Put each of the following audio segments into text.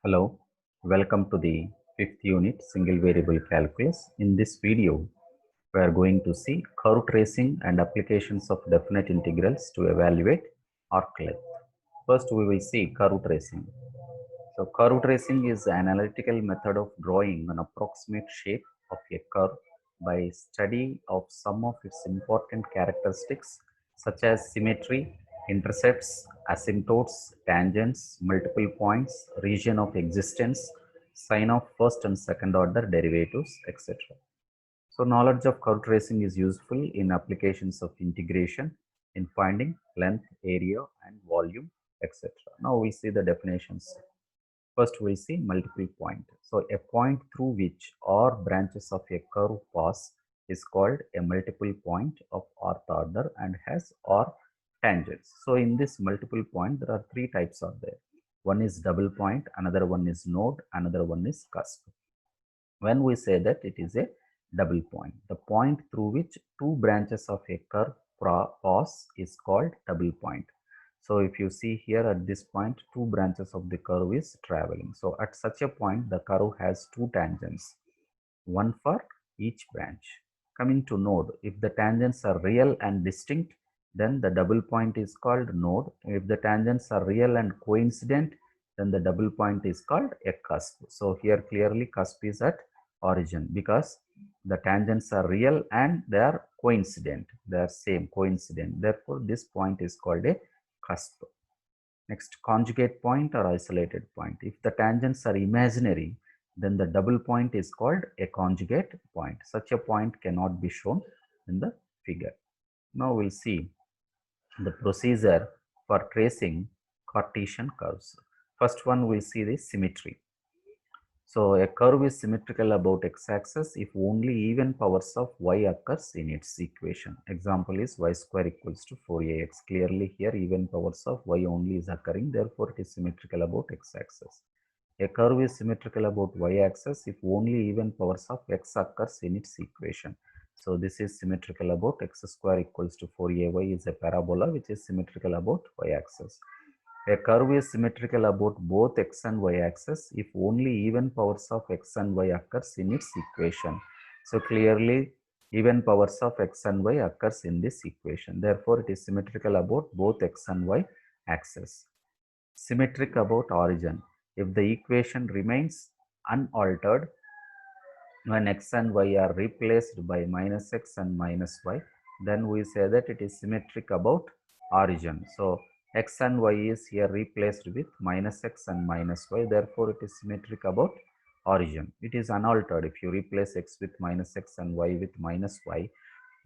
Hello, welcome to the fifth unit single variable calculus. In this video, we are going to see curve tracing and applications of definite integrals to evaluate arc length. First, we will see curve tracing. So, curve tracing is an analytical method of drawing an approximate shape of a curve by study of some of its important characteristics such as symmetry, intercepts, asymptotes, tangents, multiple points, region of existence, sign of first and second order derivatives, etc. So knowledge of curve tracing is useful in applications of integration in finding length, area and volume, etc. Now we see the definitions. First, we'll see multiple point. So, a point through which all branches of a curve pass is called a multiple point of orth order and has or tangents. So, in this multiple point, there are three types are there. One is double point, another one is node, another one is cusp. When we say that it is a double point, the point through which two branches of a curve pass is called double point. So if you see here at this point, two branches of the curve is traveling. So at such a point, the curve has two tangents, one for each branch. Coming to node, if the tangents are real and distinct, then the double point is called node. If the tangents are real and coincident, then the double point is called a cusp. So here clearly cusp is at origin because the tangents are real and they are coincident. They are same, coincident. Therefore, this point is called a cusp. Next, conjugate point or isolated point. If the tangents are imaginary, then the double point is called a conjugate point. Such a point cannot be shown in the figure. Now we'll see the procedure for tracing Cartesian curves. First one we'll see the symmetry. So a curve is symmetrical about x-axis if only even powers of y occurs in its equation. Example is y square equals to 4ax. Clearly here even powers of y only is occurring, therefore it is symmetrical about x-axis. A curve is symmetrical about y-axis if only even powers of x occurs in its equation. So this is symmetrical about x square equals to 4ay is a parabola which is symmetrical about y-axis. A curve is symmetrical about both x and y axis if only even powers of x and y occurs in its equation. So clearly even powers of x and y occurs in this equation. Therefore, it is symmetrical about both x and y axis. Symmetric about origin. If the equation remains unaltered when x and y are replaced by minus x and minus y, then we say that it is symmetric about origin. So x and y is here replaced with minus x and minus y, therefore it is symmetric about origin. It is unaltered. If you replace x with minus x and y with minus y,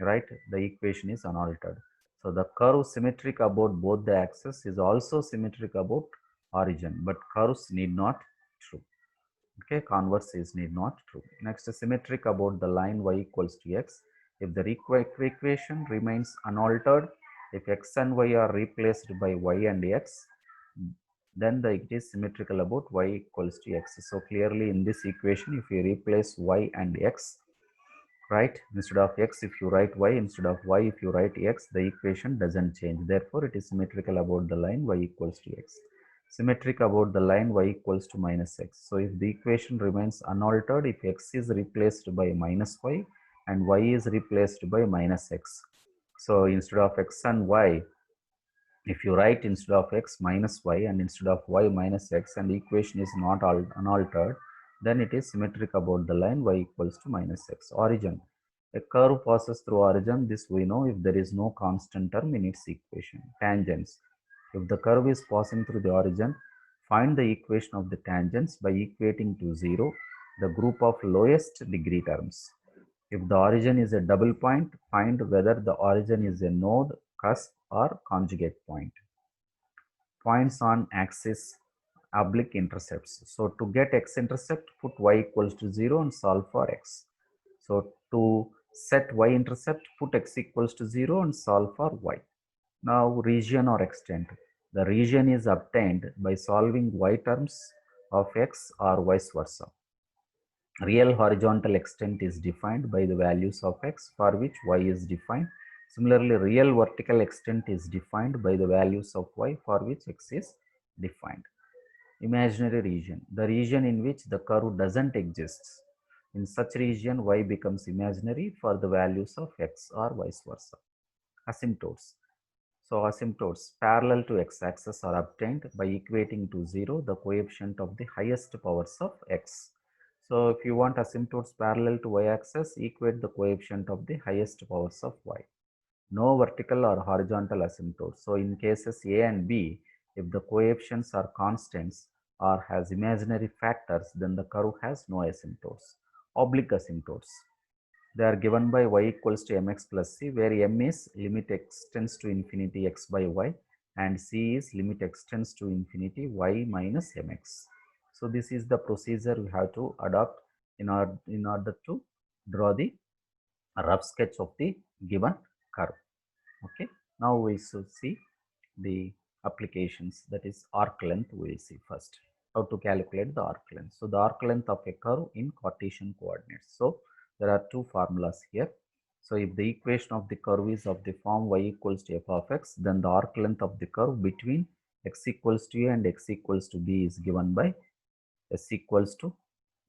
right, the equation is unaltered. So the curve symmetric about both the axes is also symmetric about origin, but curves need not true. Okay, converse is need not true. Next, symmetric about the line y equals to x. If the equation remains unaltered, if x and y are replaced by y and x, then it is symmetrical about y equals to x. So clearly in this equation, if you replace y and x, right, instead of x, if you write y, instead of y, if you write x, the equation doesn't change. Therefore, it is symmetrical about the line y equals to x. Symmetric about the line y equals to minus x. So if the equation remains unaltered, if x is replaced by minus y and y is replaced by minus x. So instead of x and y, if you write instead of x minus y and instead of y minus x and the equation is not unaltered, then it is symmetric about the line y equals to minus x. Origin. A curve passes through origin. This we know if there is no constant term in its equation. Tangents. If the curve is passing through the origin, find the equation of the tangents by equating to 0 the group of lowest degree terms. If the origin is a double point, find whether the origin is a node, cusp, or conjugate point. Points on axis oblique intercepts. So to get x-intercept, put y equals to 0 and solve for x. So to set y-intercept, put x equals to 0 and solve for y. Now region or extent. The region is obtained by solving y terms of x or vice versa. Real horizontal extent is defined by the values of x for which y is defined. Similarly, real vertical extent is defined by the values of y for which x is defined. Imaginary region, the region in which the curve doesn't exist. In such region, y becomes imaginary for the values of x or vice versa. Asymptotes. So asymptotes parallel to x-axis are obtained by equating to 0 the coefficient of the highest powers of x. So if you want asymptotes parallel to y-axis, equate the coefficient of the highest powers of y. No vertical or horizontal asymptotes. So in cases A and B, if the coefficients are constants or has imaginary factors, then the curve has no asymptotes. Oblique asymptotes. They are given by y equals to mx plus c, where m is limit x tends to infinity x by y and c is limit x tends to infinity y minus mx. So this is the procedure we have to adopt in order to draw the rough sketch of the given curve. Okay, now we should see the applications, that is arc length. We will see first how to calculate the arc length. So the arc length of a curve in Cartesian coordinates. So there are two formulas here. So if the equation of the curve is of the form y equals to f of x, then the arc length of the curve between x equals to a and x equals to b is given by s equals to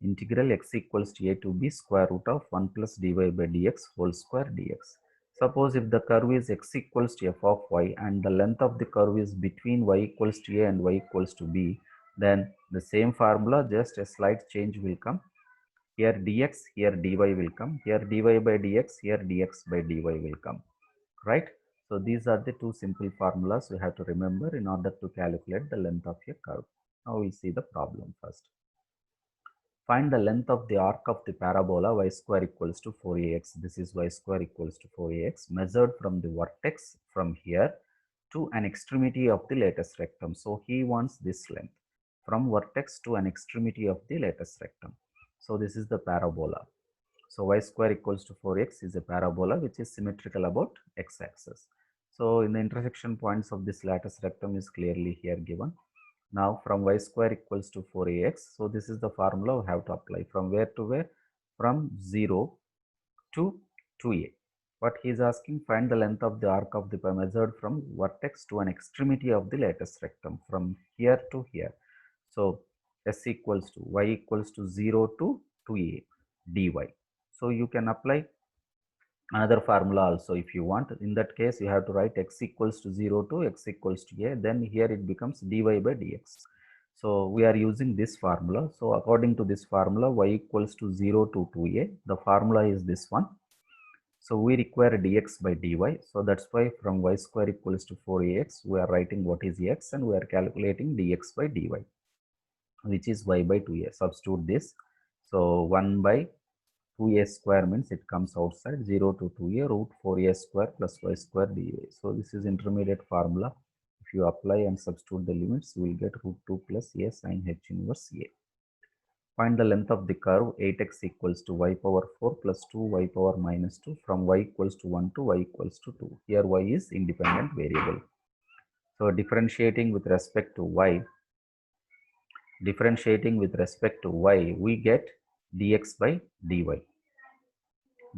integral x equals to a to b square root of 1 plus dy by dx whole square dx. Suppose if the curve is x equals to f of y and the length of the curve is between y equals to a and y equals to b, then the same formula, just a slight change will come. Here dx, here dy will come. Here dy by dx, here dx by dy will come. Right? So these are the two simple formulas we have to remember in order to calculate the length of a curve. Now we'll see the problem first. Find the length of the arc of the parabola y square equals to 4ax. This is y square equals to 4ax measured from the vertex from here to an extremity of the lattice rectum. So he wants this length from vertex to an extremity of the lattice rectum. So this is the parabola. So y square equals to 4x is a parabola which is symmetrical about x-axis. So in the intersection points of this lattice rectum is clearly here given. Now from y square equals to 4ax, so this is the formula we have to apply. From where to where? From 0 to 2a. What he is asking, find the length of the arc of the measured from vertex to an extremity of the lattice rectum from here to here. So s equals to y equals to 0 to 2a dy. So you can apply another formula also if you want. In that case, you have to write x equals to 0 to x equals to a, then here it becomes dy by dx. So we are using this formula. So according to this formula, y equals to 0 to 2a, the formula is this one. So we require dx by dy. So that's why from y square equals to 4ax, we are writing what is x and we are calculating dx by dy, which is y by 2a. Substitute this. So 1 by 2a square means it comes outside, 0 to 2a root 4a square plus y square dy. So this is intermediate formula. If you apply and substitute the limits, you will get root 2 plus a sin h inverse a. Find the length of the curve 8x equals to y power 4 plus 2 y power minus 2 from y equals to 1 to y equals to 2. Here y is independent variable. So differentiating with respect to y, we get dx by dy.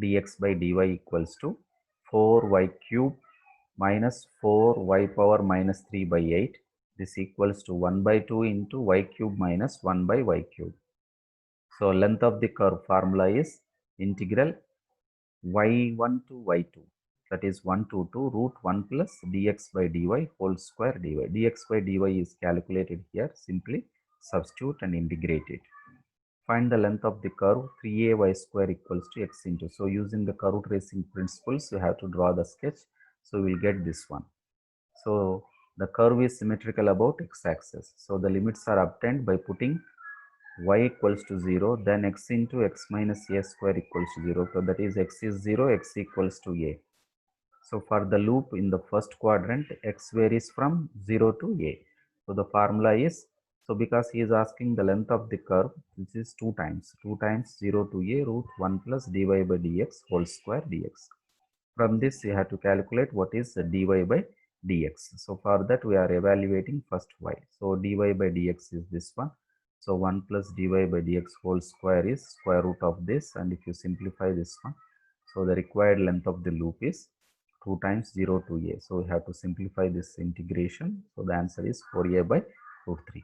Dx by dy equals to 4y cube minus 4y power minus 3 by 8. This equals to 1 by 2 into y cube minus 1 by y cube. So length of the curve formula is integral y1 to y2, that is 1 to 2 root 1 plus dx by dy whole square dy. Dx by dy is calculated here. Simply substitute and integrate it. Find the length of the curve 3ay square equals to x into. So using the curve tracing principles, you have to draw the sketch. So we will get this one. So the curve is symmetrical about x-axis. So the limits are obtained by putting y equals to 0, then x into x minus a square equals to 0. So that is x is 0, x equals to a. So for the loop in the first quadrant, x varies from 0 to a. So the formula is, so because he is asking the length of the curve, which is 2 times 0 to a root 1 plus dy by dx whole square dx. From this, you have to calculate what is dy by dx. So for that, we are evaluating first y. So dy by dx is this one. So 1 plus dy by dx whole square is square root of this. And if you simplify this one, so the required length of the loop is 2 times 0 to a. So we have to simplify this integration. So the answer is 4a by root 3.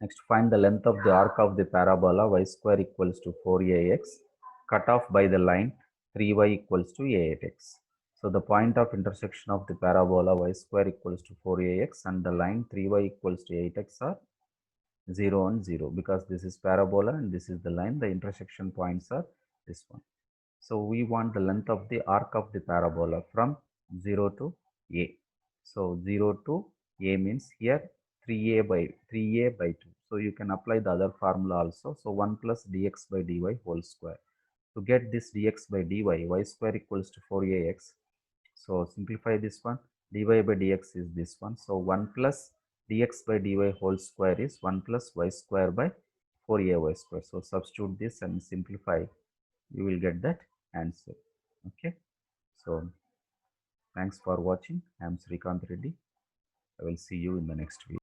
Next, find the length of the arc of the parabola y square equals to 4ax cut off by the line 3y equals to 8x. So the point of intersection of the parabola y square equals to 4ax and the line 3y equals to 8x are 0 and 0, because this is parabola and this is the line. The intersection points are this one. So we want the length of the arc of the parabola from 0 to a. So 0 to a means here 3a by 2. So you can apply the other formula also. So 1 plus dx by dy whole square. To get this dx by dy, y square equals to 4ax. So simplify this one. Dy by dx is this one. So 1 plus dx by dy whole square is 1 plus y square by 4ay square. So substitute this and simplify. You will get that answer. Okay. So thanks for watching. I am Srikanth Reddy. I will see you in the next video.